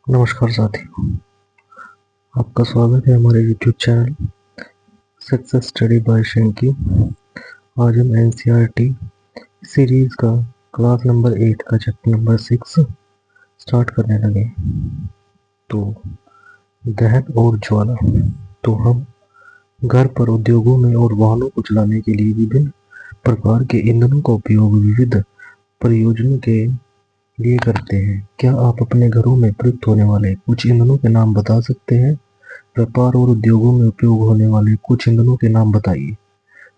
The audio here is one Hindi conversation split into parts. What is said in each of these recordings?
नमस्कार साथियों, आपका स्वागत है हमारे YouTube channel success study by Shanky. आज हम एनसीईआरटी सीरीज का क्लास नंबर 8 का चैप्टर नंबर 6 स्टार्ट करने लगे। तो दहन और ज्वाला। तो हम घर पर, उद्योगों में और वाहनों को चलाने के लिए विभिन्न प्रकार के ईंधनों का उपयोग विविध प्रयोजनों के लिए करते हैं। क्या आप अपने घरों में प्रयुक्त होने वाले कुछ ईंधनों के नाम बता सकते हैं? व्यापार और उद्योगों में उपयोग होने वाले कुछ ईंधनों के नाम बताइए।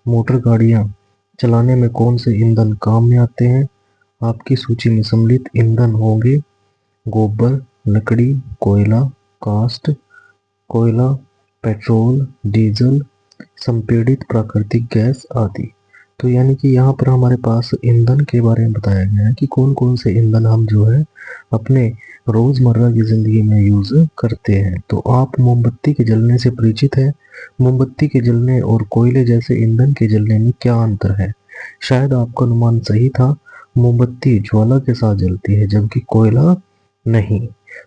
मोटर गाड़ियां चलाने में कौन से ईंधन काम में आते हैं? आपकी सूची में सम्मिलित ईंधन होंगे गोबर, लकड़ी, कोयला, कास्ट, कोयला, पेट्रोल, डीजल, संपीड़ित प्राकृतिक गैस आदि। तो यानी कि यहाँ पर हमारे पास ईंधन के बारे में बताया गया है कि कौन कौन से ईंधन हम जो है अपने रोजमर्रा की जिंदगी में यूज करते हैं। तो आप मोमबत्ती के जलने से परिचित है? मोमबत्ती के जलने और कोयले जैसे ईंधन के जलने में क्या अंतर है? शायद आपका अनुमान सही था। मोमबत्ती ज्वाला के साथ जलती है जबकि कोयला नहीं।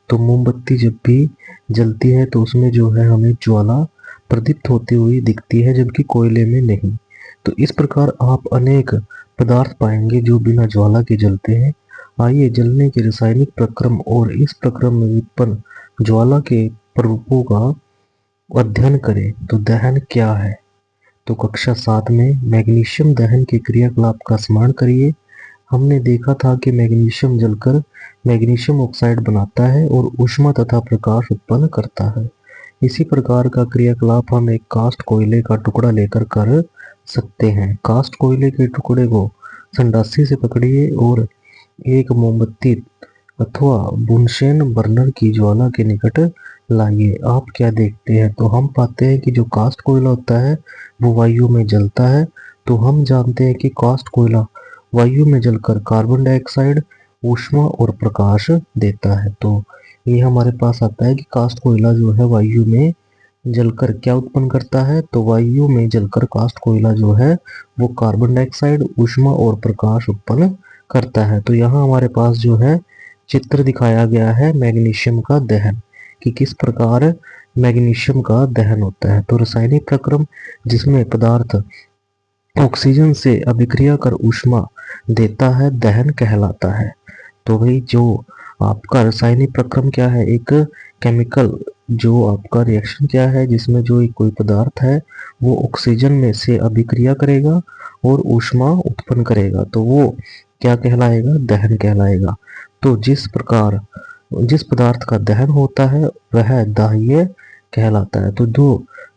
तो मोमबत्ती जब भी जलती है तो उसमें जो है हमें ज्वाला प्रदीप्त होती हुई दिखती है जबकि कोयले में नहीं। तो इस प्रकार आप अनेक पदार्थ पाएंगे जो बिना ज्वाला के जलते हैं। आइए जलने के रासायनिक प्रक्रम और इस प्रक्रम में उत्पन्न ज्वाला के प्ररूपों का अध्ययन करें। तो दहन क्या है? तो कक्षा 7 में मैग्नीशियम दहन के क्रियाकलाप का स्मरण करिए। हमने देखा था कि मैग्नीशियम जलकर मैग्नीशियम ऑक्साइड बनाता है और ऊष्मा तथा प्रकाश उत्पन्न करता है। इसी प्रकार का क्रियाकलाप हम एक कास्ट कोयले का टुकड़ा लेकर कर सकते हैं। कास्ट कोयले के टुकड़े को संडासी से पकड़िए और एक मोमबत्ती अथवा बुनसेन बर्नर की ज्वाला के निकट लाइए। आप क्या देखते हैं? तो हम पाते हैं कि जो कास्ट कोयला होता है वो वायु में जलता है। तो हम जानते हैं कि कास्ट कोयला वायु में जलकर कार्बन डाइऑक्साइड, ऊष्मा और प्रकाश देता है। तो ये हमारे पास आता है कि कास्ट कोयला जो है वायु में जलकर क्या उत्पन्न करता है? तो वायु में जलकर कास्ट कोयला जो है वो कार्बन डाइऑक्साइड, ऊष्मा और प्रकाश उत्पन्न करता है। तो यहाँ हमारे पास जो है चित्र दिखाया गया है मैग्नीशियम का दहन, कि किस प्रकार मैग्नीशियम का दहन होता है। तो रासायनिक प्रक्रम जिसमें पदार्थ ऑक्सीजन से अभिक्रिया कर ऊष्मा देता है दहन कहलाता है। तो भाई जो आपका रासायनिक प्रक्रम क्या है? एक केमिकल जो आपका रिएक्शन क्या है जिसमें जो कोई पदार्थ है वो ऑक्सीजन में से अभिक्रिया करेगा और ऊष्मा उत्पन्न करेगा, तो वो क्या कहलाएगा? दहन कहलाएगा। तो जिस पदार्थ का दहन होता है वह दाह्य कहलाता है। तो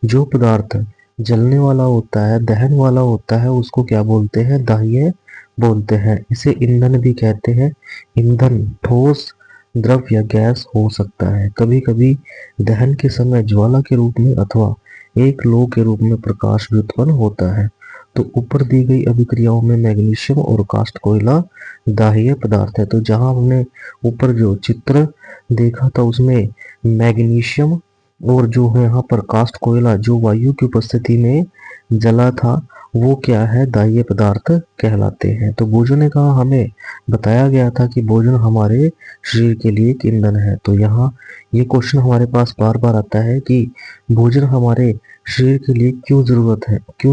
जो पदार्थ जलने वाला होता है, दहन वाला होता है, उसको क्या बोलते हैं? दाह्य बोलते हैं। इसे ईंधन भी कहते हैं। ईंधन ठोस, द्रव या गैस हो सकता है। कभी कभी दहन के समय ज्वाला के रूप में अथवा एक लौ के रूप में प्रकाश भी उत्पन्न होता है। तो ऊपर दी गई अभिक्रियाओं में मैग्नीशियम और कास्ट कोयला दाह्य पदार्थ है। तो जहां हमने ऊपर जो चित्र देखा था उसमें मैग्नीशियम और जो है यहाँ पर कास्ट कोयला जो वायु की उपस्थिति में जला था वो क्या है? दाह्य पदार्थ कहलाते हैं। तो भोजन का हमें बताया गया था कि भोजन हमारे शरीर के लिए एक ईंधन है। तो यहाँ ये क्वेश्चन हमारे पास बार बार आता है कि भोजन हमारे शरीर के लिए क्यों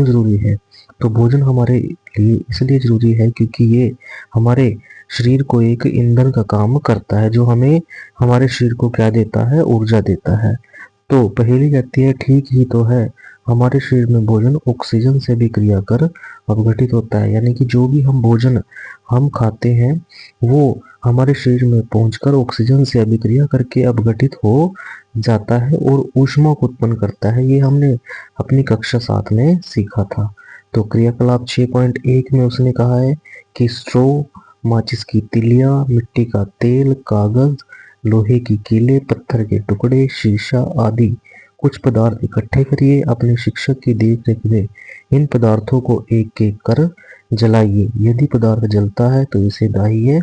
जरूरी है? तो भोजन हमारे लिए इसलिए जरूरी है क्योंकि ये हमारे शरीर को एक ईंधन का काम करता है जो हमें हमारे शरीर को क्या देता है? ऊर्जा देता है। तो पहेली कहती है ठीक ही तो है, हमारे शरीर में भोजन ऑक्सीजन से भी क्रिया कर अपघटित होता है। यानी कि जो भी हम भोजन हम खाते हैं वो हमारे शरीर में पहुंचकर ऑक्सीजन से अभिक्रिया करके अपघटित हो जाता है और ऊष्मा को उत्पन्न करता है। ये हमने अपनी कक्षा 7 में सीखा था। तो क्रियाकलाप 6.1 में उसने कहा है कि स्ट्रो, माचिस की तिलिया, मिट्टी का तेल, कागज, लोहे की कीलें, पत्थर के टुकड़े, शीशा आदि कुछ पदार्थ इकट्ठे करिए। अपने शिक्षक की देखरेख में इन पदार्थों को एक एक कर जलाइए। यदि पदार्थ जलता है तो इसे दाह्य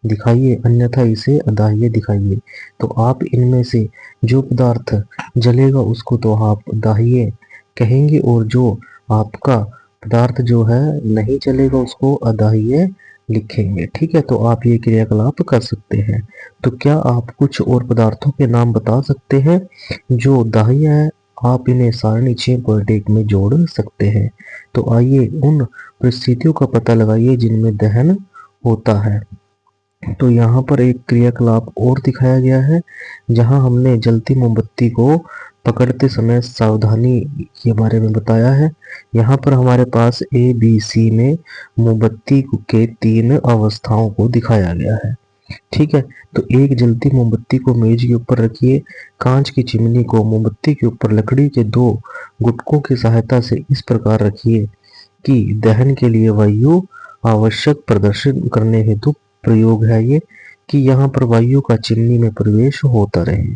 दिखाइए, अन्यथा इसे अदाह्य दिखाइए। तो आप इनमें से जो पदार्थ जलेगा उसको तो आप दाह्य कहेंगे और जो आपका पदार्थ जो है नहीं जलेगा उसको अदाह्य लिखेंगे। ठीक है, तो आप ये क्रियाकलाप कर सकते हैं। तो क्या आप कुछ और पदार्थों के नाम बता सकते हैं जो दाह्य है? आप इन्हें सारणी 6.1 में जोड़ सकते हैं। तो आइए उन परिस्थितियों का पता लगाइए जिनमें दहन होता है। तो यहाँ पर एक क्रियाकलाप और दिखाया गया है जहाँ हमने जलती मोमबत्ती को पकड़ते समय सावधानी के बारे में बताया है। यहाँ पर हमारे पास ए बी सी में मोमबत्ती के 3 अवस्थाओं को दिखाया गया है। ठीक है, तो एक जलती मोमबत्ती को मेज के ऊपर रखिए। कांच की चिमनी को मोमबत्ती के ऊपर लकड़ी के 2 गुटकों की सहायता से इस प्रकार रखिए कि दहन के लिए वायु आवश्यक प्रदर्शन करने हेतु प्रयोग है ये, कि यहाँ पर वायु का चिमनी में प्रवेश होता रहे।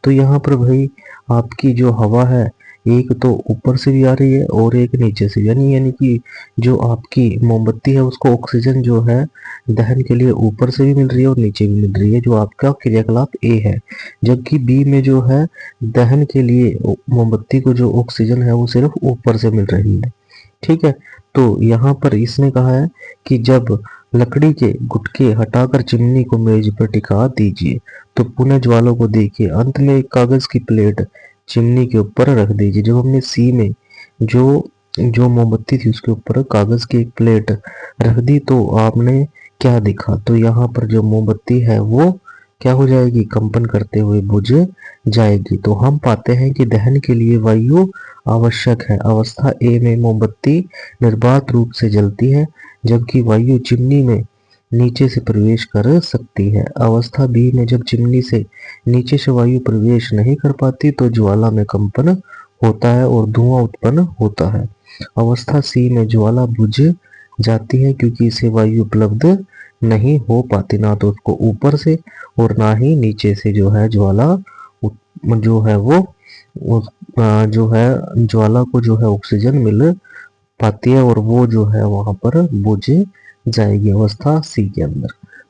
तो यहाँ पर भाई आपकी जो हवा है एक तो ऊपर से भी आ रही है और एक नीचे से, यानी कि जो आपकी मोमबत्ती है उसको ऑक्सीजन जो है दहन के लिए ऊपर से भी मिल रही है और नीचे भी मिल रही है, जो आपका क्रियाकलाप ए है। जबकि बी में जो है दहन के लिए मोमबत्ती को जो ऑक्सीजन है वो सिर्फ ऊपर से मिल रही है। ठीक है, तो यहाँ पर इसने कहा है कि जब लकड़ी के गुटके हटाकर चिमनी को मेज पर टिका दीजिए तो पुनः ज्वालों को देखिए। अंत में एक कागज की प्लेट चिमनी के ऊपर रख दीजिए। जब हमने सी में जो जो मोमबत्ती थी उसके ऊपर कागज की एक प्लेट रख दी तो आपने क्या देखा? तो यहाँ पर जो मोमबत्ती है वो क्या हो जाएगी? कंपन करते हुए बुझ जाएगी। तो हम पाते हैं कि दहन के लिए वायु आवश्यक है। अवस्था ए में मोमबत्ती निर्बाध रूप से जलती है जबकि वायु चिमनी में नीचे से प्रवेश कर सकती है। अवस्था बी में जब चिमनी से नीचे से वायु प्रवेश नहीं कर पाती तो ज्वाला में कंपन होता है और धुआं उत्पन्न होता है। अवस्था सी में ज्वाला बुझ जाती है क्योंकि इसे वायु उपलब्ध नहीं हो पाती, ना तो उसको ऊपर से और ना ही नीचे से जो है ज्वाला जो है वो जो है ज्वाला को जो है ऑक्सीजन मिल पाती है और वो जो है वहां पर बुझ जाएगी अवस्था सी के अंदर।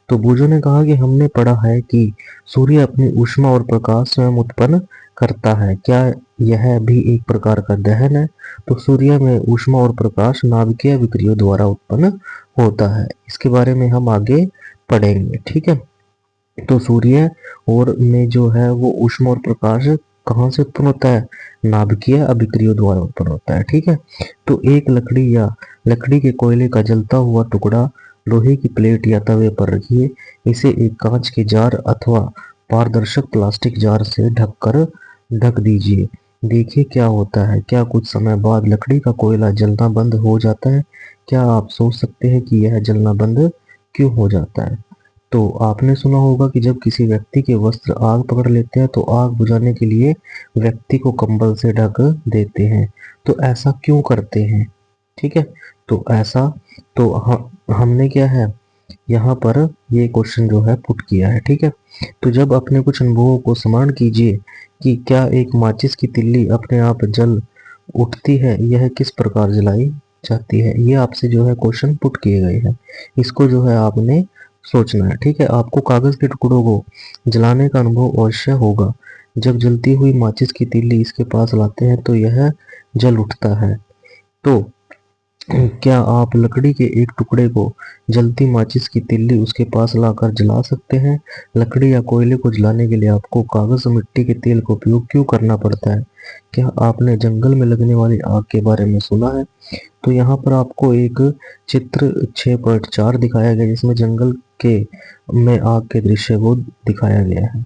तो बुझो ने कहा कि हमने पढ़ा है कि सूर्य अपनी ऊष्मा और प्रकाश स्वयं उत्पन्न करता है, क्या यह भी एक प्रकार का दहन है? तो सूर्य में ऊष्मा और प्रकाश नाभिकीय विक्रियों द्वारा उत्पन्न होता है। इसके बारे में हम आगे पढ़ेंगे। ठीक है, तो सूर्य और में जो है वो ऊष्मा और प्रकाश कहाँ से उत्पन्न होता है? नाभिकीय अभिक्रियाओं द्वारा उत्पन्न होता है। ठीक है, तो एक लकड़ी या लकड़ी के कोयले का जलता हुआ टुकड़ा लोहे की प्लेट या तवे पर रखिए। इसे एक कांच के जार अथवा पारदर्शक प्लास्टिक जार से ढक दीजिए। देखिए क्या होता है। क्या कुछ समय बाद लकड़ी का कोयला जलना बंद हो जाता है? क्या आप सोच सकते हैं कि यह जलना बंद क्यों हो जाता है? तो आपने सुना होगा कि जब किसी व्यक्ति के वस्त्र आग पकड़ लेते हैं तो आग बुझाने के लिए व्यक्ति को कंबल से ढक देते हैं। तो ऐसा क्यों करते हैं? ठीक है, तो ऐसा तो हमने क्या है यहाँ पर ये क्वेश्चन जो है पुट किया है। ठीक है, तो जब अपने कुछ अनुभवों को स्मरण कीजिए कि क्या एक माचिस की तिल्ली अपने आप जल उठती है, यह किस प्रकार जलाई जाती है। ये आपसे जो है क्वेश्चन पुट किए गए हैं, इसको जो है आपने सोचना है। ठीक है, आपको कागज के टुकड़ों को जलाने का अनुभव अवश्य होगा। जब जलती हुई माचिस की तीली इसके पास लाते हैं तो यह जल उठता है। तो क्या आप लकड़ी के एक टुकड़े को जलती माचिस की तिल्ली उसके पास लाकर जला सकते हैं? लकड़ी या कोयले को जलाने के लिए आपको कागज और मिट्टी के तेल का उपयोग क्यों करना पड़ता है? क्या आपने जंगल में लगने वाली आग के बारे में सुना है? तो यहाँ पर आपको एक चित्र 6.4 दिखाया गया जिसमें जंगल के में आग के दृश्य को दिखाया गया है।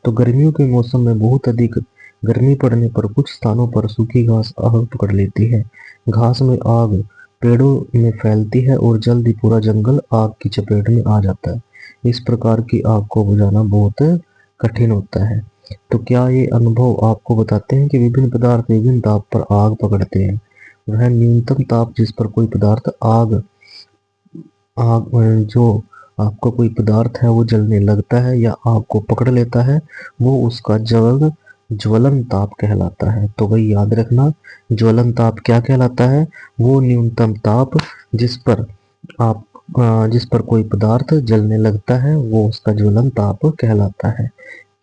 तो गर्मियों के मौसम में बहुत अधिक गर्मी पड़ने पर कुछ स्थानों पर सूखी घास आग पकड़ लेती है। घास में आग पेड़ों में फैलती है और जल्द ही पूरा जंगल आग की चपेट में आ जाता है। इस प्रकार की आग को बुझाना बहुत कठिन होता है। तो क्या ये अनुभव आपको बताते हैं कि विभिन्न पदार्थ विभिन्न ताप पर आग पकड़ते हैं? वह न्यूनतम ताप जिस पर कोई पदार्थ आग आग जो आपका कोई पदार्थ है वो जलने लगता है या आग को पकड़ लेता है वो उसका ज्वलन ताप कहलाता है। तो भाई याद रखना, ज्वलन ताप क्या कहलाता है? वो न्यूनतम ताप जिस पर आप जिस पर कोई पदार्थ जलने लगता है वो उसका ज्वलन ताप कहलाता है।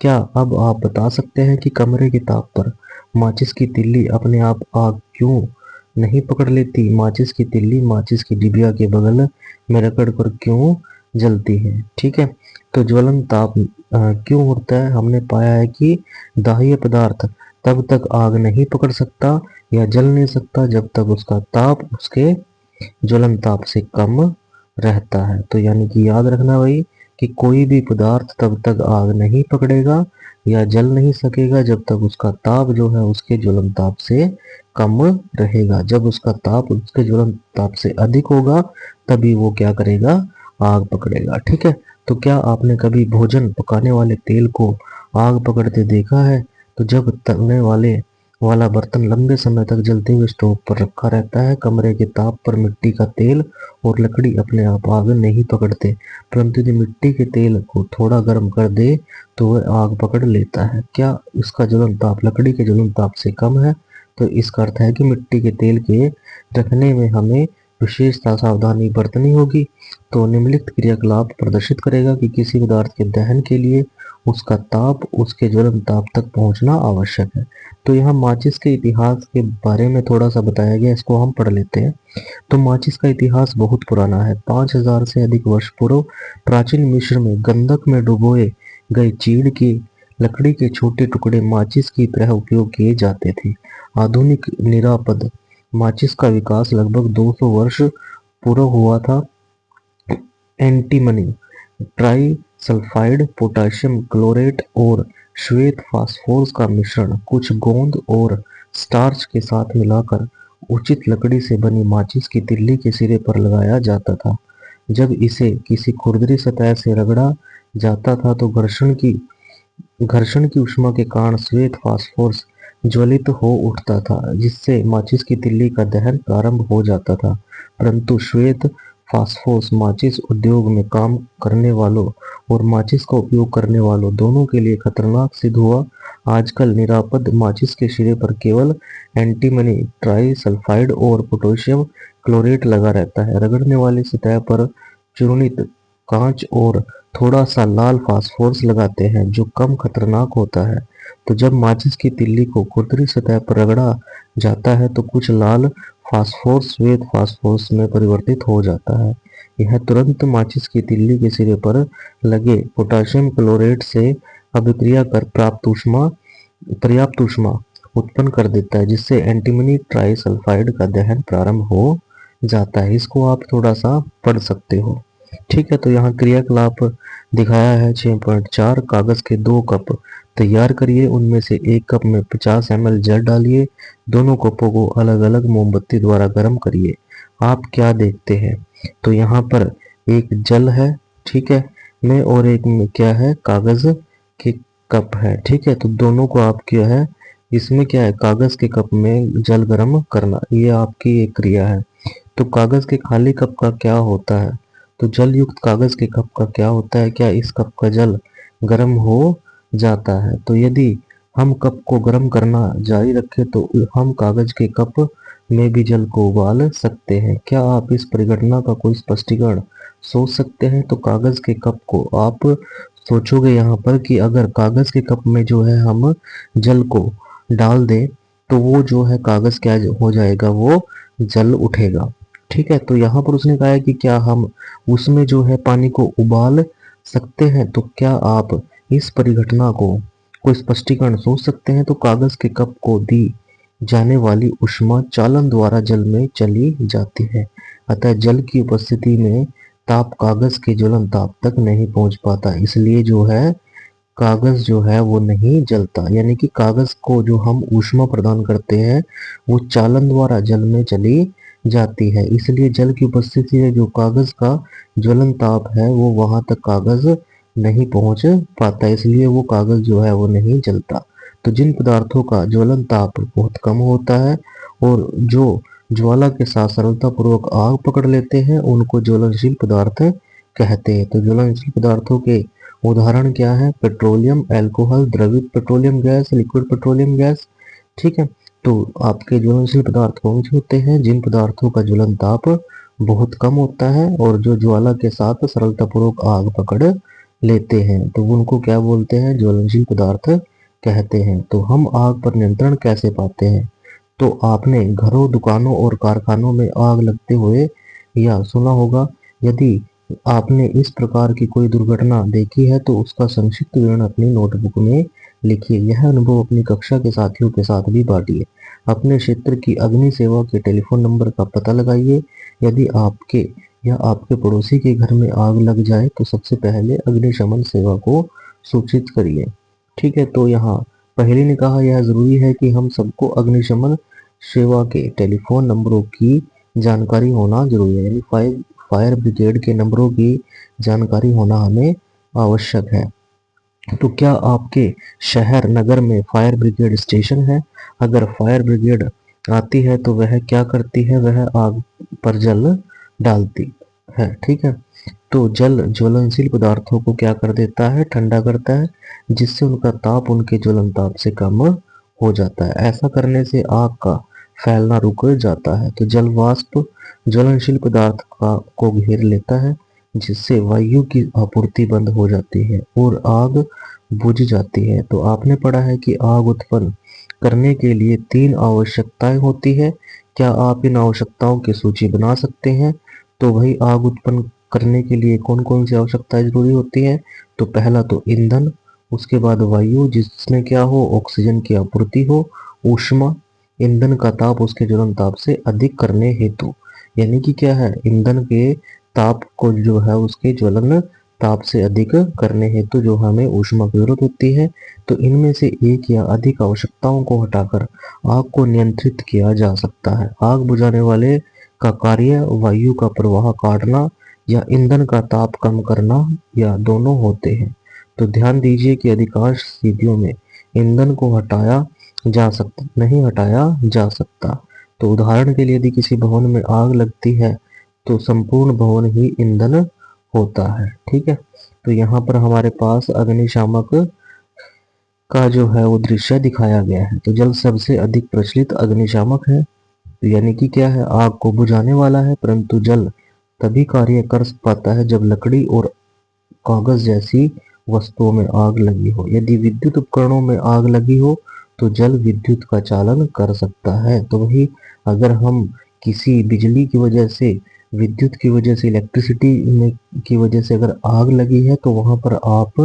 क्या अब आप बता सकते हैं कि कमरे के ताप पर माचिस की तिल्ली अपने आप आग क्यों नहीं पकड़ लेती? माचिस की तिल्ली माचिस की डिबिया के बगल में रगड़ कर क्यों जलती है? ठीक है, तो ज्वलन ताप क्यों होता है? हमने पाया है कि दाह्य पदार्थ तब तक आग नहीं पकड़ सकता या जल नहीं सकता जब तक उसका ताप उसके ज्वलन ताप से कम रहता है। तो यानी कि याद रखना भाई कि कोई भी पदार्थ तब तक आग नहीं पकड़ेगा या जल नहीं सकेगा जब तक उसका ताप जो है उसके ज्वलन ताप से कम रहेगा। जब उसका ताप उसके ज्वलन ताप से अधिक होगा तभी वो क्या करेगा? आग पकड़ेगा। ठीक है, तो क्या आपने कभी भोजन पकाने वाले तेल को आग पकड़ते देखा है? तो जब तलने वाला बर्तन लंबे समय तक जलते हुए स्टोव पर रखा रहता है, कमरे के ताप पर मिट्टी का तेल और लकड़ी अपने आप आग नहीं पकड़ते, परंतु यदि मिट्टी के तेल को थोड़ा गर्म कर दे तो वह आग पकड़ लेता है। क्या इसका ज्वलन ताप लकड़ी के ज्वलन ताप से कम है? तो इसका अर्थ है कि मिट्टी के तेल के रखने में हमें विशेष सावधानी बरतनी होगी। तो निम्नलिखित क्रियाकलाप प्रदर्शित करेगा कि किसी पदार्थ के दहन के लिए उसका ताप उसके ज्वलन ताप तक पहुंचना आवश्यक है। तो यहाँ माचिस के इतिहास के बारे में थोड़ा सा बताया गया, इसको हम पढ़ लेते हैं। तो माचिस का इतिहास बहुत पुराना है। 5000 से अधिक वर्ष पूर्व प्राचीन मिस्र में गंधक में डुबोए गए चीड़ की लकड़ी के छोटे टुकड़े माचिस की तरह उपयोग किए जाते थे। आधुनिक निरापद माचिस का विकास लगभग 200 वर्ष पूर्व हुआ था। Antimony try sulphide, potassium chlorate और श्वेत फास्फोरस का मिश्रण कुछ गोंद और स्टार्च के साथ मिलाकर उचित लकड़ी से बनी माचिस की तिल्ली के सिरे पर लगाया जाता था। जब इसे किसी खुरदरी सतह से रगड़ा जाता था तो घर्षण की ऊष्मा के कारण श्वेत फास्फोरस ज्वलित हो उठता था, जिससे माचिस की तिल्ली का दहन प्रारंभ हो जाता था। परंतु श्वेत फास्फोरस माचिस उद्योग में काम करने वालों और माचिस का उपयोग करने वालों दोनों के लिए खतरनाक सिद्ध हुआ। आजकल निरापद माचिस के सिरे पर केवल एंटीमनी ट्राइसल्फाइड और पोटेशियम क्लोरेट लगा रहता है। रगड़ने वाली सतह पर चूर्णित कांच और थोड़ा सा लाल फास्फोरस लगाते हैं जो कम खतरनाक होता है। तो जब माचिस की तिल्ली को खुरदरी सतह पर रगड़ा जाता है तो कुछ लाल फास्फोरस श्वेत फास्फोरस में परिवर्तित हो जाता है। यह तुरंत माचिस की तिल्ली के सिरे पर लगे पोटेशियम क्लोरेट से अभिक्रिया कर पर्याप्त ऊष्मा उत्पन्न कर देता है, जिससे एंटीमनी ट्राइसल्फाइड का दहन प्रारंभ हो जाता है। इसको आप थोड़ा सा पढ़ सकते हो। ठीक है, तो यहाँ क्रियाकलाप दिखाया है 6.4। कागज के 2 कप तैयार करिए, उनमें से एक कप में 50 ml जल डालिए, दोनों कपों को अलग अलग मोमबत्ती द्वारा गर्म करिए। आप क्या देखते हैं? तो यहाँ पर एक जल है, ठीक है, में और एक में क्या है? कागज के कप है। ठीक है, तो दोनों को आप क्या है, इसमें क्या है? कागज के कप में जल गर्म करना, ये आपकी एक क्रिया है। तो कागज के खाली कप का क्या होता है? तो जल युक्त कागज के कप का क्या होता है? क्या इस कप का जल गर्म हो जाता है? तो यदि हम कप को गर्म करना जारी रखें तो हम कागज के कप में भी जल को उबाल सकते हैं। क्या आप इस परिघटना का कोई स्पष्टीकरण सोच सकते हैं? तो कागज के कप को आप सोचोगे यहाँ पर कि अगर कागज के कप में जो है हम जल को डाल दें तो वो जो है कागज क्या हो जाएगा? वो जल उठेगा। ठीक है, तो यहाँ पर उसने कहा है कि क्या हम उसमें जो है पानी को उबाल सकते हैं? तो क्या आप इस परिघटना को कोई स्पष्टीकरण सोच सकते हैं? तो कागज के कप को दी जाने वाली ऊष्मा चालन द्वारा जल में चली जाती है, अतः जल की उपस्थिति में ताप कागज के ज्वलन ताप तक नहीं पहुंच पाता, इसलिए जो है कागज जो है वो नहीं जलता। यानी कि कागज को जो हम ऊष्मा प्रदान करते हैं वो चालन द्वारा जल में चली जाती है, इसलिए जल की उपस्थिति में जो कागज का ज्वलन ताप है वो वहां तक कागज नहीं पहुंच पाता, इसलिए वो कागज जो है वो नहीं जलता। तो जिन पदार्थों का ज्वलन ताप बहुत कम होता है और जो ज्वाला के साथ सरलतापूर्वक आग पकड़ लेते हैं उनको ज्वलनशील पदार्थ कहते हैं। तो ज्वलनशील पदार्थों के उदाहरण क्या है? पेट्रोलियम, अल्कोहल, द्रवित petroleum gas, liquid petroleum gas. ठीक है, तो आपके ज्वलनशील पदार्थ कौन से होते हैं? जिन पदार्थों का ज्वलन ताप बहुत कम होता है और जो ज्वाला के साथ सरलतापूर्वक आग पकड़ लेते हैं, तो उनको क्या बोलते हैं? ज्वलनशील पदार्थ कहते हैं। तो हम आग पर नियंत्रण कैसे पाते हैं? तो आपने घरों, दुकानों और कारखानों में आग लगते हुए या सुना होगा। यदि आपने इस प्रकार की कोई दुर्घटना देखी है तो उसका संक्षिप्त विवरण अपनी नोटबुक में लिखिए। यह अनुभव अपनी कक्षा के साथियों के साथ भी बांटिए। अपने क्षेत्र की अग्नि सेवा के टेलीफोन नंबर का पता लगाइए। यदि आपके या आपके पड़ोसी के घर में आग लग जाए तो सबसे पहले अग्निशमन सेवा को सूचित करिए। ठीक है, तो यहाँ पहले ने कहा यह जरूरी है कि हम सबको अग्निशमन सेवा के टेलीफोन नंबरों की जानकारी होना जरूरी है, यानी फायर ब्रिगेड के नंबरों की जानकारी होना हमें आवश्यक है। तो क्या आपके शहर नगर में फायर ब्रिगेड स्टेशन है? अगर फायर ब्रिगेड आती है तो वह क्या करती है? वह आग पर जल डालती है। ठीक है, तो जल ज्वलनशील पदार्थों को क्या कर देता है? ठंडा करता है, जिससे उनका ताप उनके ज्वलन ताप से कम हो जाता है। ऐसा करने से आग का फैलना रुक जाता है। तो जल वाष्प ज्वलनशील पदार्थ को घेर लेता है, जिससे वायु की आपूर्ति बंद हो जाती है और आग बुझ जाती है। तो आपने पढ़ा है कि आग उत्पन्न करने के लिए 3 आवश्यकताएं होती है। क्या आप इन आवश्यकताओं की सूची बना सकते हैं? तो वही आग उत्पन्न करने के लिए कौन कौन सी आवश्यकताएं जरूरी होती है? तो पहला तो ईंधन, उसके बाद वायु जिसमें क्या हो? ऑक्सीजन की आपूर्ति हो, ऊष्मा, ईंधन का ताप उसके ज्वलन ताप से अधिक करने हेतु, यानी कि क्या है? ईंधन के ताप को जो है उसके ज्वलन ताप से अधिक करने हेतु जो हमें ऊष्मा की जरूरत होती है। तो इनमें से एक या अधिक आवश्यकताओं को हटाकर आग को नियंत्रित किया जा सकता है। आग बुझाने वाले का कार्य वायु का प्रवाह काटना या ईंधन का ताप कम करना या दोनों होते हैं। तो ध्यान दीजिए कि अधिकांश स्थितियों में ईंधन को नहीं हटाया जा सकता। तो उदाहरण के लिए यदि किसी भवन में आग लगती है तो संपूर्ण भवन ही ईंधन होता है। ठीक है, तो यहाँ पर हमारे पास अग्निशामक का जो है वो दृश्य दिखाया गया है। तो जल सबसे अधिक प्रचलित अग्निशामक है, यानी कि क्या है? आग को बुझाने वाला है, परंतु जल तभी कार्य कर पाता है जब लकड़ी और कागज जैसी वस्तुओं में आग लगी हो। यदि विद्युत उपकरणों में आग लगी हो तो जल विद्युत का चालन कर सकता है। तो वही अगर हम किसी बिजली की वजह से, विद्युत की वजह से, इलेक्ट्रिसिटी में की वजह से अगर आग लगी है तो वहां पर आप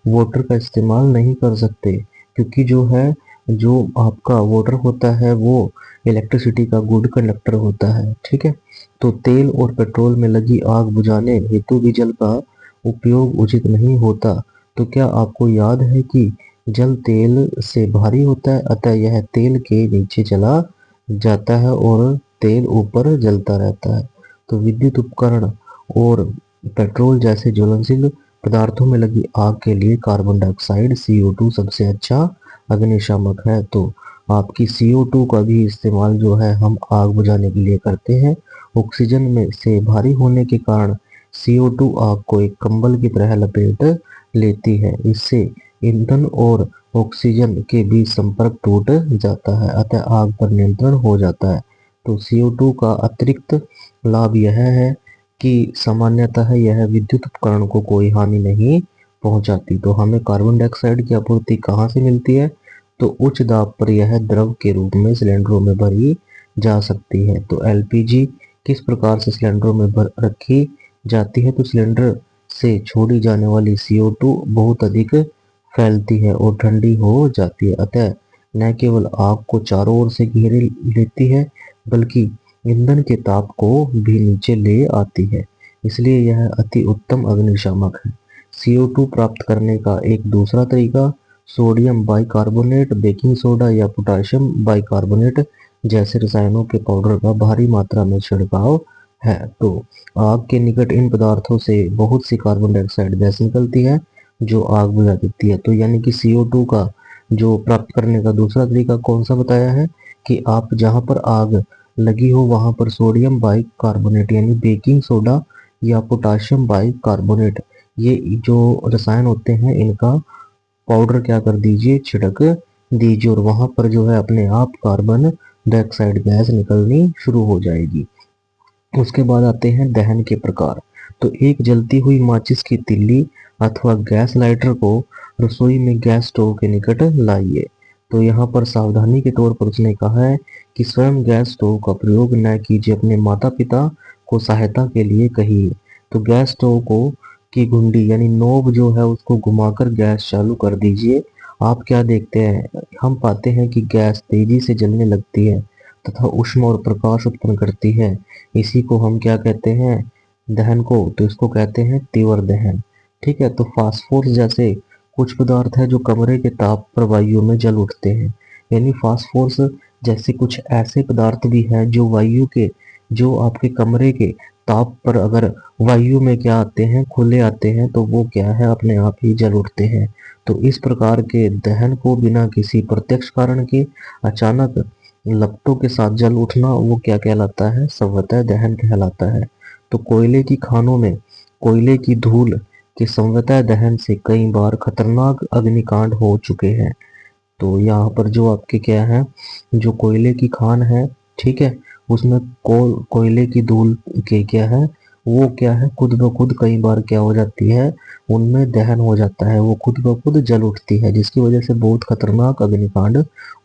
वाटर का इस्तेमाल नहीं कर सकते, क्योंकि जो आपका वाटर होता है वो इलेक्ट्रिसिटी का गुड कंडक्टर होता है। ठीक है, तो तेल और पेट्रोल में लगी आग बुझाने हेतु भी जल का उपयोग उचित नहीं होता। तो क्या आपको याद है कि जल तेल से भारी होता है, अतः यह तेल के नीचे चला जाता है और तेल ऊपर जलता रहता है। तो विद्युत उपकरण और पेट्रोल जैसे ज्वलनशील पदार्थों में लगी आग के लिए कार्बन डाइऑक्साइड CO2 सबसे अच्छा अग्निशामक है। तो आपकी CO2 का भी इस्तेमाल जो है हम आग बुझाने के लिए करते हैं। ऑक्सीजन में से भारी होने के कारण CO2 आग को एक कंबल की तरह लपेट लेती है। इससे ईंधन और ऑक्सीजन के बीच संपर्क टूट जाता है, अतः आग पर नियंत्रण हो जाता है। तो CO2 का अतिरिक्त लाभ यह है कि सामान्यतः यह विद्युत उपकरण को कोई हानि नहीं पहुंचाती। तो हमें कार्बन डाइऑक्साइड की आपूर्ति कहाँ से मिलती है? तो उच्च दाब पर यह द्रव के रूप में सिलेंडरों में भरी जा सकती है। तो LPG किस प्रकार से सिलेंडरों में भर रखी जाती है? तो सिलेंडर से छोड़ी जाने वाली CO2 बहुत अधिक फैलती है और ठंडी हो जाती है, अतः न केवल आग को चारों ओर से घेरे लेती है बल्कि ईंधन के ताप को भी नीचे ले आती है। इसलिए यह अति उत्तम अग्निशामक है। CO2 प्राप्त करने का एक दूसरा तरीका सोडियम बाइकार्बोनेट, बेकिंग सोडा या पोटाशियम बाइकार्बोनेट जैसे रसायनों के पाउडर का भारी मात्रा में छिड़काव है। तो आग के निकट इन पदार्थों से बहुत सी कार्बन डाइऑक्साइड गैस निकलती है जो आग बुझा देती है। तो यानी कि CO2 का जो प्राप्त करने का दूसरा तरीका कौन सा बताया है कि आप जहां पर आग लगी हो वहां पर सोडियम बाइकार्बोनेट यानी बेकिंग सोडा या पोटाशियम बाइकार्बोनेट, ये जो रसायन होते हैं इनका पाउडर क्या कर दीजिए? छिड़क दीजिए, और वहां पर जो है अपने आप कार्बन डाइऑक्साइड गैस निकलनी शुरू हो जाएगी। उसके बाद आते हैं दहन के प्रकार। तो एक जलती हुई माचिस की तिल्ली अथवा गैस लाइटर को रसोई में गैस स्टोव के निकट लाइए। तो यहाँ पर सावधानी के तौर पर उसने कहा है कि स्वयं गैस स्टोव का प्रयोग न कीजिए, अपने माता पिता को सहायता के लिए कहिए। तो गैस स्टोव को की घुंडी यानी नोब जो है उसको घुमाकर गैस चालू कर दीजिए। आप क्या देखते हैं, हम पाते हैं कि गैस तेजी से जलने लगती है तथा ऊष्मा और प्रकाश उत्पन्न करती है। इसी को हम क्या कहते हैं, दहन को। तो इसको कहते हैं तीव्र दहन। ठीक है, तो फास्फोरस जैसे कुछ पदार्थ है जो कमरे के ताप पर वायु में जल उठते हैं। यानी फास्फोरस जैसे कुछ ऐसे पदार्थ भी हैं जो वायु के, जो आपके कमरे के ताप पर अगर वायु में क्या आते हैं, खुले आते हैं, तो वो क्या है, अपने आप ही जल उठते हैं। तो इस प्रकार के दहन को बिना किसी प्रत्यक्ष कारण के अचानक लपटों के साथ जल उठना वो क्या कहलाता है, संवहनीय दहन कहलाता है। तो कोयले की खानों में कोयले की धूल के संवहनीय दहन से कई बार खतरनाक अग्निकांड हो चुके हैं। तो यहाँ पर जो आपके क्या है, जो कोयले की खान है, ठीक है, उसमें कोयले की धूल के क्या है, वो क्या है, खुद ब खुद कई बार क्या हो जाती है, उनमें दहन हो जाता है, वो खुद ब खुद जल उठती है, जिसकी वजह से बहुत खतरनाक अग्निकांड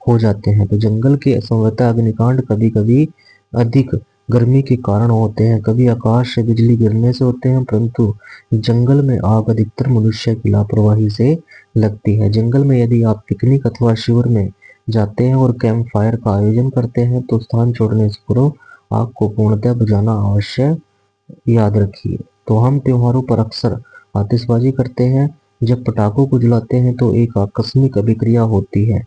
हो जाते हैं। तो जंगल के असंभवतः अग्निकांड कभी कभी अधिक गर्मी के कारण होते हैं, कभी आकाश से बिजली गिरने से होते हैं, परंतु जंगल में आग अधिकतर मनुष्य की लापरवाही से लगती है। जंगल में यदि आप पिकनिक अथवा शिविर में जाते हैं और कैंप फायर का आयोजन करते हैं तो स्थान छोड़ने से पूर्व आग को पूर्णतः बुझाना आवश्यक याद रखिए। तो हम त्योहारों पर अक्सर आतिशबाजी करते हैं। जब पटाखों को जलाते हैं तो एक आकस्मिक अभिक्रिया होती है,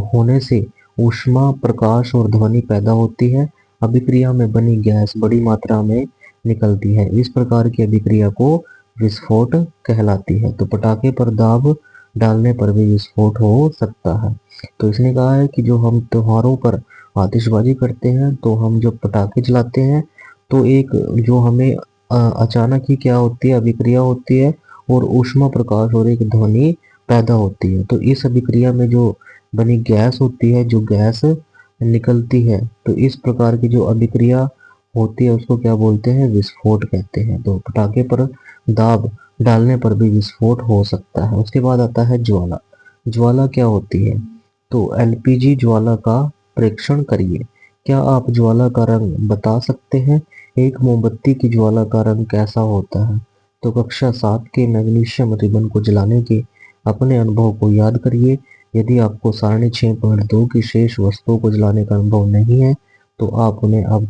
होने से ऊष्मा, प्रकाश और ध्वनि पैदा होती है। अभिक्रिया में बनी गैस बड़ी मात्रा में निकलती है। इस प्रकार की अभिक्रिया को विस्फोट कहलाती है। तो पटाखे पर दाब डालने पर भी विस्फोट हो सकता है। तो इसने कहा है कि जो हम त्योहारों पर आतिशबाजी करते हैं, तो हम जब पटाखे चलाते हैं तो एक जो हमें अचानक ही क्या होती है, अभिक्रिया होती है और ऊष्मा, प्रकाश और एक ध्वनि पैदा होती है। तो इस अभिक्रिया में जो बनी गैस होती है, जो गैस निकलती है, तो इस प्रकार की जो अभिक्रिया होती है उसको क्या बोलते हैं, विस्फोट कहते हैं। तो पटाखे पर दाब डालने पर भी विस्फोट हो सकता है। उसके बाद आता है ज्वाला। ज्वाला क्या होती है, तो एलपीजी ज्वाला का परीक्षण करिए। क्या आप ज्वाला का रंग बता सकते हैं, एक मोमबत्ती की ज्वाला का रंग कैसा होता है? तो कक्षा 7 के मैग्नीशियम रिबन को जलाने के अपने अनुभव को याद करिए। यदि आपको सारणी 6.2 की शेष वस्तुओं को जलाने का अनुभव नहीं है तो आप उन्हें अब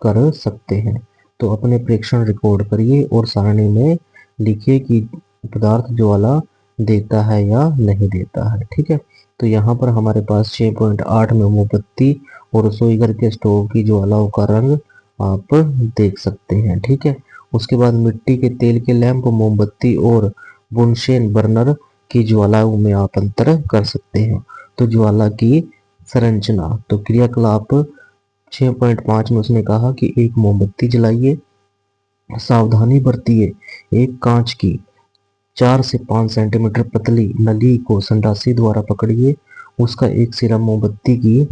कर सकते हैं। तो अपने प्रेक्षण रिकॉर्ड करिए और सारणी में लिखिए कि पदार्थ ज्वाला देता है या नहीं देता है। ठीक है, तो यहाँ पर हमारे पास 6.8 में मोमबत्ती और रसोई घर के स्टोव की ज्वालाओं का रंग आप देख सकते हैं। ठीक है, उसके बाद मिट्टी के तेल के लैंप, मोमबत्ती और बुनशेन बर्नर की ज्वालाओं में आप अंतर कर सकते हैं। तो ज्वाला की संरचना, तो क्रियाकलाप 6.5 में उसने कहा कि एक मोमबत्ती जलाइए, सावधानी बरतिए, एक कांच की 4 से 5 सेंटीमीटर पतली नली को संडासी द्वारा पकड़िए, उसका एक सिरा मोमबत्ती की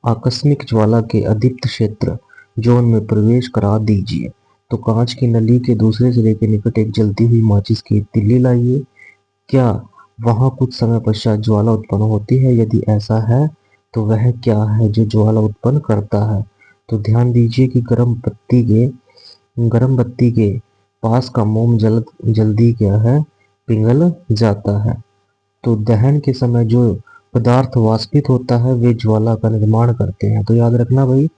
आकस्मिक ज्वाला के अदीप्त क्षेत्र जोन में प्रवेश करा दीजिए। तो कांच की नली के दूसरे सिरे के निकट एक जलती हुई माचिस की तिल्ली लाइए। क्या वहां कुछ समय पश्चात ज्वाला उत्पन्न होती है? यदि ऐसा है तो वह क्या है जो ज्वाला उत्पन्न करता है? तो ध्यान दीजिए कि गर्म बत्ती के पास का मोम जल्दी क्या है, पिघल जाता है। तो दहन के समय जो पदार्थ वाष्पित होता है वे ज्वाला का निर्माण करते हैं। तो याद रखना भाई,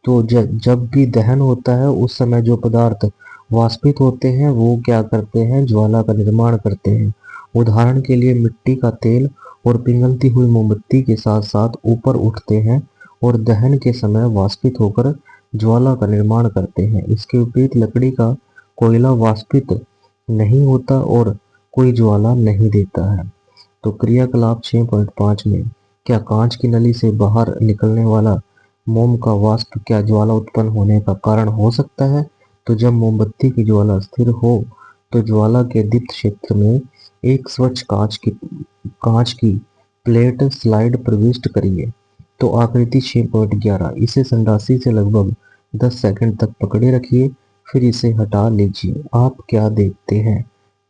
तो जब भी दहन होता है उस समय जो पदार्थ वाष्पित होते हैं वो क्या करते हैं, ज्वाला का निर्माण करते हैं। उदाहरण के लिए मिट्टी का तेल और पिघलती हुई मोमबत्ती के साथ साथ ऊपर उठते हैं और दहन के समय वाष्पित होकर ज्वाला का निर्माण करते हैं। इसके विपरीत लकड़ी का कोयला वाष्पित नहीं होता और कोई ज्वाला नहीं देता है। तो क्रियाकलाप 6.5 में क्या कांच की नली से बाहर निकलने वाला मोम का वाष्प क्या ज्वाला उत्पन्न होने का कारण हो सकता है? तो जब मोमबत्ती की ज्वाला स्थिर हो तो ज्वाला के दीप्त क्षेत्र में एक स्वच्छ कांच की प्लेट स्लाइड प्रविष्ट करिए। तो आकृति 6.11, इसे संडासी से लगभग 10 सेकंड तक पकड़े रखिए, फिर इसे हटा लीजिए। आप क्या देखते हैं?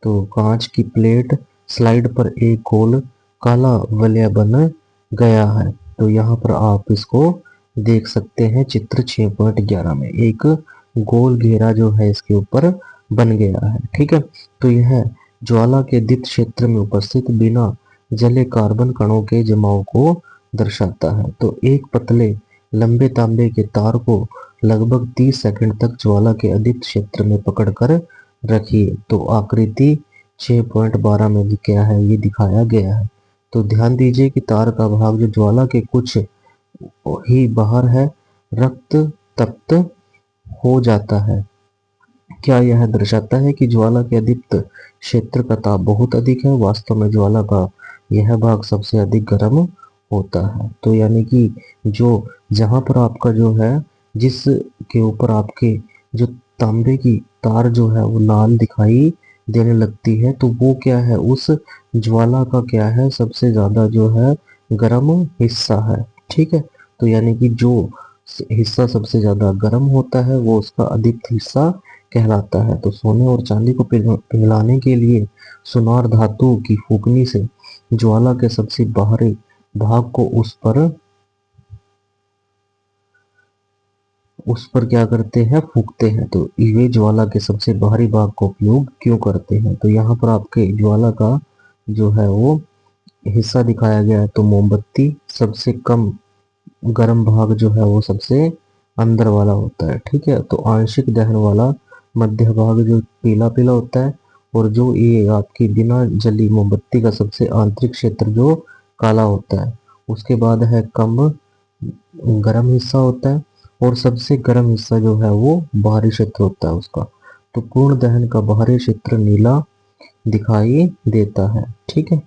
तो कांच की प्लेट स्लाइड पर एक गोल काला वलय बन गया है। तो यहाँ पर आप इसको देख सकते हैं चित्र 6.11 में एक गोल घेरा जो है इसके ऊपर बन गया है। ठीक है, तो यह ज्वाला के दीप्त क्षेत्र में उपस्थित बिना जले कार्बन कणों के जमाव को दर्शाता है। तो एक पतले लंबे तांबे के तार को लगभग 30 सेकंड तक ज्वाला के अदीप्त क्षेत्र में पकड़कर रखिए। तो आकृति 6.12 में भी क्या है ये दिखाया गया है। तो ध्यान दीजिए कि तार का भाग जो ज्वाला के कुछ ही बाहर है रक्त तप्त हो जाता है। क्या यह दर्शाता है कि ज्वाला के अदीप्त क्षेत्र का ताप बहुत अधिक है? वास्तव में ज्वाला का यह भाग सबसे अधिक गर्म होता है। तो यानी कि जो जहां पर आपका जो है जिस के ऊपर आपके जो तांबे की तार जो है वो लाल दिखाई देने लगती है तो वो क्या है उस ज्वाला का क्या है सबसे ज्यादा जो है गर्म हिस्सा है। ठीक है, तो यानी कि जो हिस्सा सबसे ज्यादा गर्म होता है वो उसका अदीप्त हिस्सा कहलाता है। तो सोने और चांदी को पिघलाने के लिए सुनार धातु की फूकनी से ज्वाला के सबसे बाहरी भाग को उस पर क्या करते हैं फूकते हैं। तो वे ज्वाला के सबसे बाहरी भाग का उपयोग क्यों करते हैं? तो यहाँ पर आपके ज्वाला का जो है वो हिस्सा दिखाया गया है। तो मोमबत्ती सबसे कम गर्म भाग जो है वो सबसे अंदर वाला होता है। ठीक है, तो आंशिक दहन वाला मध्य भाग जो पीला पीला होता है और जो ये आपकी बिना जली मोमबत्ती का सबसे आंतरिक क्षेत्र जो काला होता है। उसके बाद है कम गर्म हिस्सा होता है और सबसे गर्म हिस्सा जो है वो बाहरी क्षेत्र होता है उसका। तो पूर्ण दहन का बाहरी क्षेत्र नीला दिखाई देता है। ठीक है,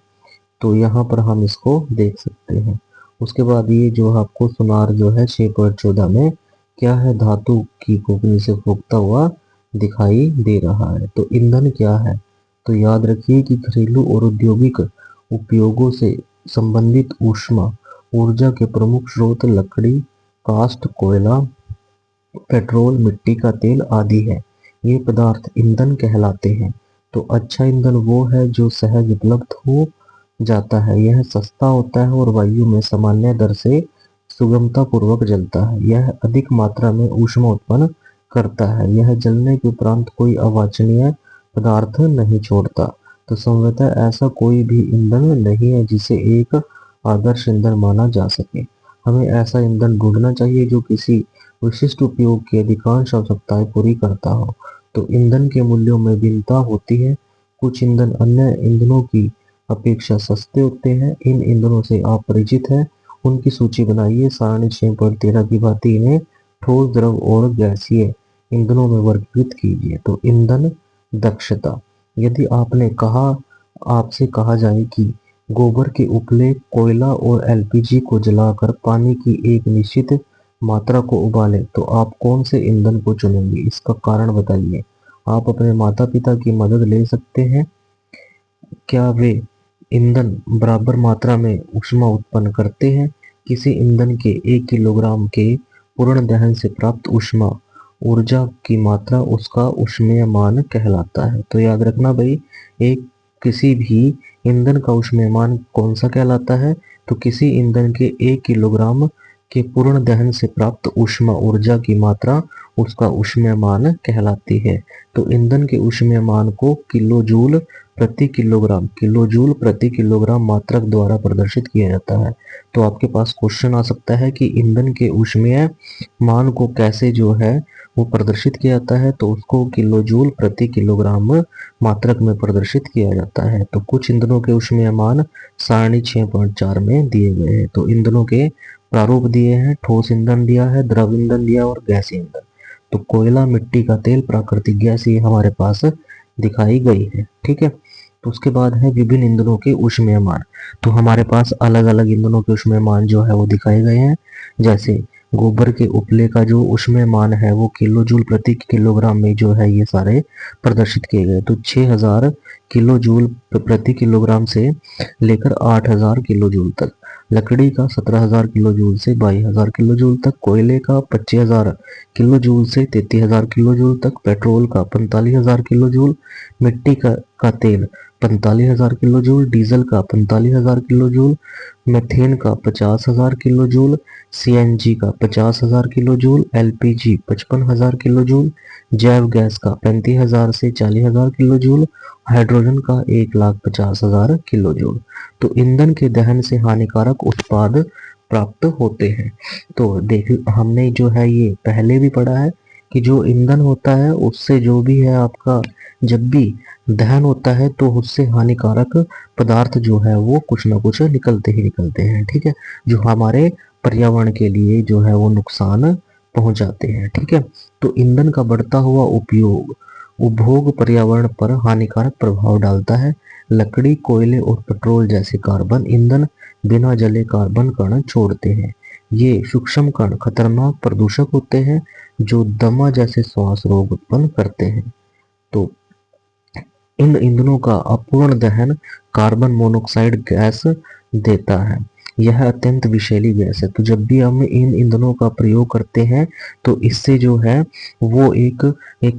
तो यहाँ पर हम इसको देख सकते हैं। उसके बाद ये जो आपको सुनार जो है 6.14 में क्या है धातु की फूकनी से फूकता हुआ दिखाई दे रहा है। तो ईंधन क्या है? तो याद रखिए कि घरेलू और औद्योगिक उपयोगों से संबंधित ऊष्मा ऊर्जा के प्रमुख स्रोत लकड़ी, काष्ठ, कोयला, पेट्रोल, मिट्टी का तेल आदि है। ये पदार्थ ईंधन कहलाते हैं। तो अच्छा ईंधन वो है जो सहज उपलब्ध हो जाता है, यह सस्ता होता है और वायु में सामान्य दर से सुगमता पूर्वक जलता है। यह अधिक मात्रा में ऊष्मा उत्पन्न करता है। यह जलने के उपरांत कोई अवांछनीय पदार्थ नहीं छोड़ता। तो संभवतः ऐसा कोई भी ईंधन नहीं है जिसे एक आदर्श ईंधन माना जा सके। हमें ऐसा ईंधन ढूंढना चाहिए जो किसी विशिष्ट उपयोग की अधिकांश आवश्यकताएं पूरी करता हो। तो ईंधन के मूल्यों में भिन्नता होती है। कुछ ईंधन अन्य ईंधनों की अपेक्षा सस्ते होते हैं। इन ईंधनों से आप परिचित हैं, उनकी सूची बनाइए। सारणी 6.13 की भांति इन्हें ठोस, द्रव और गैसीय ईंधनों में वर्गीकृत कीजिए। तो ईंधन दक्षता, यदि आपसे कहा जाए कि गोबर के उपले, कोयला और एलपीजी को जलाकर पानी की एक निश्चित मात्रा को उबालें तो आप कौन से ईंधन को चुनेंगे? इसका कारण बताइए। आप अपने माता पिता की मदद ले सकते हैं। क्या वे ईंधन बराबर मात्रा में ऊष्मा उत्पन्न करते हैं? किसी ईंधन के 1 किलोग्राम के पूर्ण दहन से प्राप्त ऊष्मा ऊर्जा की मात्रा उसका ऊष्मीय मान कहलाता है। तो याद रखना भाई, एक किसी भी ईंधन का ऊष्मीय मान कौन सा कहलाता है? तो किसी ईंधन के 1 किलोग्राम के पूर्ण दहन से प्राप्त ऊष्मा ऊर्जा की मात्रा उसका ऊष्मीय मान कहलाती है। तो ईंधन के ऊष्मीय मान को किलोजूल प्रति किलोग्राम मात्रक द्वारा प्रदर्शित किया जाता है। तो आपके पास क्वेश्चन आ सकता है कि ईंधन के ऊष्मीय मान को कैसे जो है वो प्रदर्शित किया जाता है? तो उसको किलोजूल प्रति किलोग्राम मात्रक में प्रदर्शित किया जाता है। तो कुछ ईंधनों के ऊष्मीय मान सारणी 6.4 में दिए गए हैं। तो ईंधनों के प्रारूप दिए हैं, ठोस ईंधन दिया है, द्रव ईंधन दिया और गैस ईंधन। तो कोयला, मिट्टी का तेल, प्राकृतिक गैस ये हमारे पास दिखाई गई है। ठीक है, तो उसके बाद है विभिन्न ईंधनों के ऊष्मीय मान। तो हमारे पास अलग अलग ईंधनों के ऊष्मीय मान जो है वो दिखाए गए हैं। जैसे गोबर के उपले का जो ऊष्मीय मान है वो किलोजूल प्रति किलोग्राम में जो है ये सारे प्रदर्शित किए गए। तो 6000 किलोजूल प्रति किलोग्राम से लेकर 8000 किलोजूल तक। लकड़ी का 17000 किलोजूल से 22000 किलोजूल तक। कोयले का 25000 किलोजूल से 33000 किलोजूल तक। पेट्रोल का 45000 किलोजूल। मिट्टी का तेल 45,000 किलो जूल, डीजल का 45,000 किलो जूल, मेथेन का 50,000 किलो जूल, सीएनजी का 50,000 kilo joule, LPG 55,000 kilo joule, जैव गैस का 35,000 से 40,000 किलो जूल, हाइड्रोजन का 1,50,000 किलो जूल। तो ईंधन के दहन से हानिकारक उत्पाद प्राप्त होते हैं। तो देख हमने जो है ये पहले भी पढ़ा है कि जो ईंधन होता है उससे जो भी है आपका जब भी दहन होता है तो उससे हानिकारक पदार्थ जो है वो कुछ ना कुछ निकलते ही निकलते हैं, ठीक है, जो हमारे पर्यावरण के लिए जो है वो नुकसान पहुंचाते हैं, ठीक है। तो ईंधन का बढ़ता हुआ उपभोग पर्यावरण पर हानिकारक प्रभाव डालता है। लकड़ी, कोयले और पेट्रोल जैसे कार्बन ईंधन बिना जले कार्बन कण छोड़ते हैं। ये सूक्ष्म कण खतरनाक प्रदूषक होते हैं जो दमा जैसे श्वास रोग उत्पन्न करते हैं। तो इन ईंधनों का अपूर्ण दहन कार्बन मोनोऑक्साइड गैस देता है। यह अत्यंत विषैली गैस है। तो जब भी हम इन ईंधनों का प्रयोग करते हैं तो इससे जो है वो एक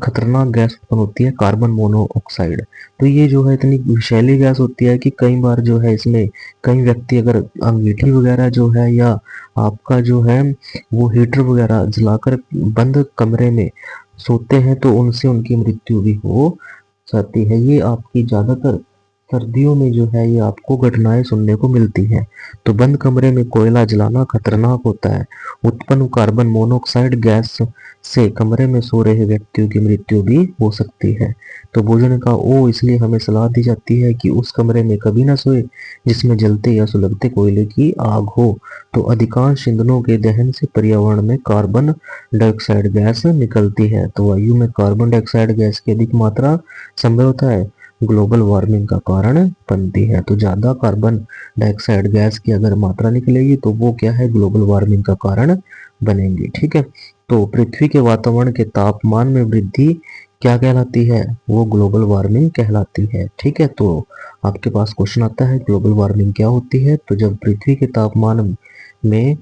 खतरनाक गैस उत्पन्न होती है, कार्बन मोनोऑक्साइड। तो ये जो है इतनी विषैली गैस होती है कि कई बार जो है इसमें कई व्यक्ति अगर अंगीठी वगैरह जो है या आपका जो है वो हीटर वगैरह जलाकर बंद कमरे में सोते हैं तो उनसे उनकी मृत्यु भी हो जाती है। ये आपकी ज़्यादातर सर्दियों में जो है ये आपको घटनाएं सुनने को मिलती हैं। तो बंद कमरे में कोयला जलाना खतरनाक होता है। उत्पन्न कार्बन मोनोऑक्साइड गैस से कमरे में सो रहे व्यक्तियों की मृत्यु भी हो सकती है। तो भोजन का इसलिए हमें सलाह दी जाती है कि उस कमरे में कभी ना सोए जिसमें जलते या सुलगते कोयले की आग हो। तो अधिकांश ईंधनों के दहन से पर्यावरण में कार्बन डाइऑक्साइड गैस निकलती है। तो वायु में कार्बन डाइऑक्साइड गैस की अधिक मात्रा संभवतः है ग्लोबल वार्मिंग का कारण बनती है। तो ज़्यादा कार्बन डाइऑक्साइड गैस की अगर मात्रा निकलेगी तो वो क्या है, ग्लोबल वार्मिंग का कारण बनेंगी, ठीक है। तो पृथ्वी के वातावरण के तापमान में वृद्धि क्या कहलाती है, वो ग्लोबल वार्मिंग कहलाती है, ठीक है। तो आपके पास क्वेश्चन आता है ग्लोबल वार्मिंग क्या होती है। तो जब पृथ्वी के तापमान में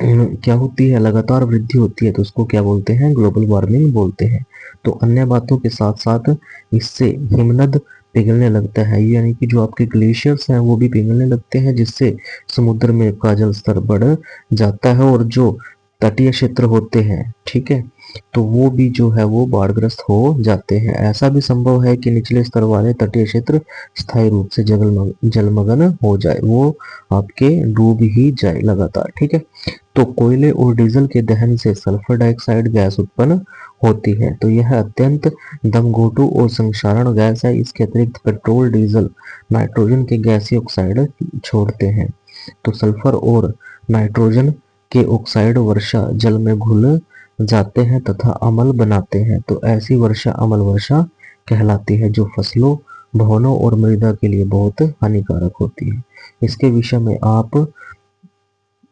क्या होती है, लगातार वृद्धि होती है तो उसको क्या बोलते हैं, ग्लोबल वार्मिंग बोलते हैं। तो अन्य बातों के साथ साथ इससे हिमनद पिघलने लगता है, यानी कि जो आपके ग्लेशियर्स हैं वो भी पिघलने लगते हैं जिससे समुद्र में का जल स्तर बढ़ जाता है और जो तटीय क्षेत्र होते हैं, ठीक है, तो वो भी जो है वो बाढ़ग्रस्त हो जाते हैं। ऐसा भी संभव है कि निचले स्तर वाले तटीय क्षेत्र स्थायी रूप से जलमग्न हो जाए, वो आपके डूब ही जाए लगातार, ठीक है। तो कोयले और डीजल के दहन से सल्फर डाइऑक्साइड गैस उत्पन्न होती है। तो यह अत्यंत दमघोटू और संक्षारण गैस है। इसके अतिरिक्त पेट्रोल, डीजल नाइट्रोजन के गैसीय ऑक्साइड छोड़ते हैं। तो सल्फर और नाइट्रोजन के ऑक्साइड वर्षा जल में घुल जाते हैं तथा अम्ल बनाते हैं। तो ऐसी वर्षा अम्ल वर्षा कहलाती है जो फसलों, भवनों और मृदा के लिए बहुत हानिकारक होती है। इसके विषय में आप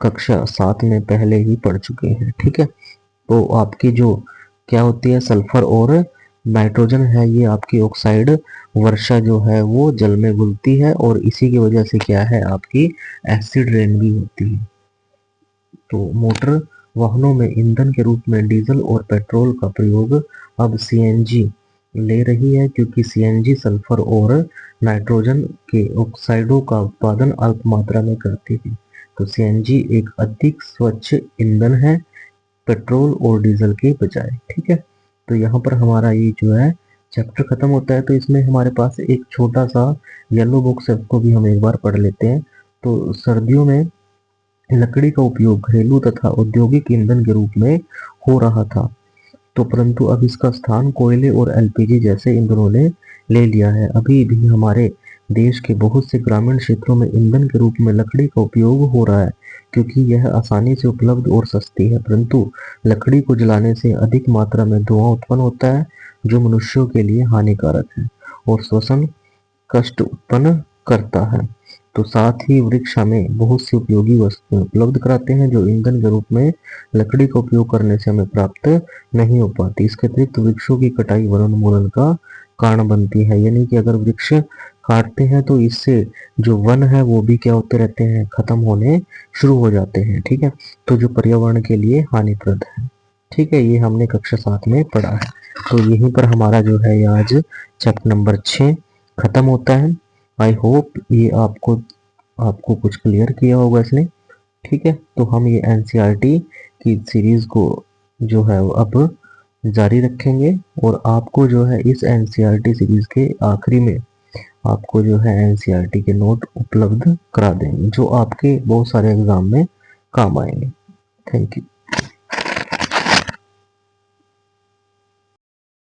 कक्षा 7 में पहले ही पढ़ चुके हैं, ठीक है। तो आपकी जो क्या होती है, सल्फर और नाइट्रोजन है, ये आपकी ऑक्साइड वर्षा जो है वो जल में घुलती है और इसी की वजह से क्या है, आपकी एसिड रेन भी होती है। तो मोटर वाहनों में ईंधन के रूप में डीजल और पेट्रोल का प्रयोग अब सीएनजी ले रही है, क्योंकि सीएनजी सल्फर और नाइट्रोजन के ऑक्साइडों का उत्पादन अल्प मात्रा में करती है। तो सीएनजी एक अधिक स्वच्छ ईंधन है पेट्रोल और डीजल के बजाय, ठीक है। तो यहाँ पर हमारा ये जो है चैप्टर खत्म होता है। तो इसमें हमारे पास एक छोटा सा येलो बॉक्स है, उसको भी हम एक बार पढ़ लेते हैं। तो सर्दियों में लकड़ी का उपयोग घरेलू तथा औद्योगिक ईंधन के रूप में हो रहा था, तो परंतु अब इसका स्थान कोयले और एलपीजी जैसे ईंधनों ने ले लिया है। अभी भी हमारे देश के बहुत से ग्रामीण क्षेत्रों में ईंधन के रूप में लकड़ी का उपयोग हो रहा है, क्योंकि यह आसानी से उपलब्ध और सस्ती है। परंतु लकड़ी को जलाने से अधिक मात्रा में धुआं उत्पन्न होता है जो मनुष्यों के लिए हानिकारक है और श्वसन कष्ट उत्पन्न करता है। तो साथ ही वृक्ष हमें बहुत सी उपयोगी वस्तुएं उपलब्ध कराते हैं जो ईंधन के रूप में लकड़ी का उपयोग करने से हमें प्राप्त नहीं हो पाती। इसके अतिरिक्त वृक्षों की कटाई वनोन्मूलन का कारण बनती है, यानी कि अगर वृक्ष काटते हैं तो इससे जो वन है वो भी क्या होते रहते हैं, खत्म होने शुरू हो जाते हैं, ठीक है। तो जो पर्यावरण के लिए हानिप्रद है, ठीक है, ये हमने कक्षा 7 में पढ़ा है। तो यहीं पर हमारा जो है आज चैप्टर नंबर 6 ख़त्म होता है। आई होप ये आपको आपको कुछ क्लियर किया होगा इसने। ठीक है, तो हम ये एनसीईआरटी की सीरीज़ को जो है वो अब जारी रखेंगे और आपको जो है इस एनसीईआरटी सीरीज़ के आखिरी में आपको जो है एनसीईआरटी के नोट उपलब्ध करा देंगे जो आपके बहुत सारे एग्जाम में काम आएंगे। Thank you.